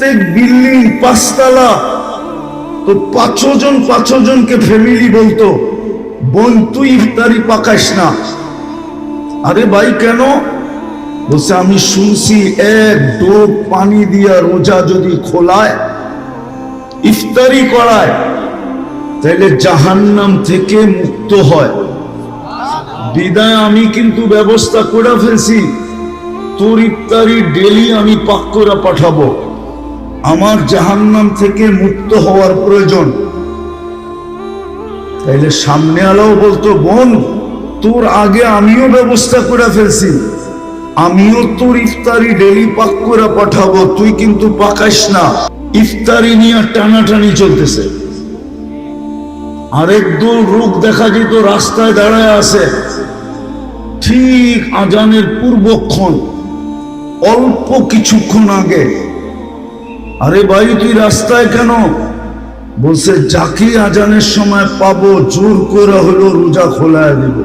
প্রত্যেক বিল্ডিং 5 তলা, তো 5 জনকে ফ্যামিলি বলতো, বোন তুই ইফতারি পাকাইস না। আরে ভাই কেন? বলছে আমি শুনছি এক ডোব পানি দিয়া রোজা যদি খোলায়, ইফতারি করায়, তাহলে জাহান্নাম থেকে মুক্ত হয়। বিদায় আমি কিন্তু ব্যবস্থা করে ফেলছি, তোর ইফতারি ডেলি আমি পাক করে পাঠাবো। আমার জাহান্নাম থেকে মুক্ত হওয়ার প্রয়োজন। তাইলে সামনে আলাও বলতো, বোন তোর আগে আমিও ব্যবস্থা করে ফেলছি, আমিও তোর ইফতারি ডেলি পাক করে পাঠাবো, তুই কিন্তু পাকাইস না। ইফতারি নিয়ে টানাটানি চলতেছে। আরেক দল লোক দেখা যেত রাস্তায় দাঁড়ায় আছে, ঠিক আজানের পূর্বক্ষণ, অল্প কিছুক্ষণ আগে। আরে ভাই তুই রাস্তায় কেন? বলছে যাকে আজানের সময় পাবো জোর করে হলো রোজা খোলায় দেব।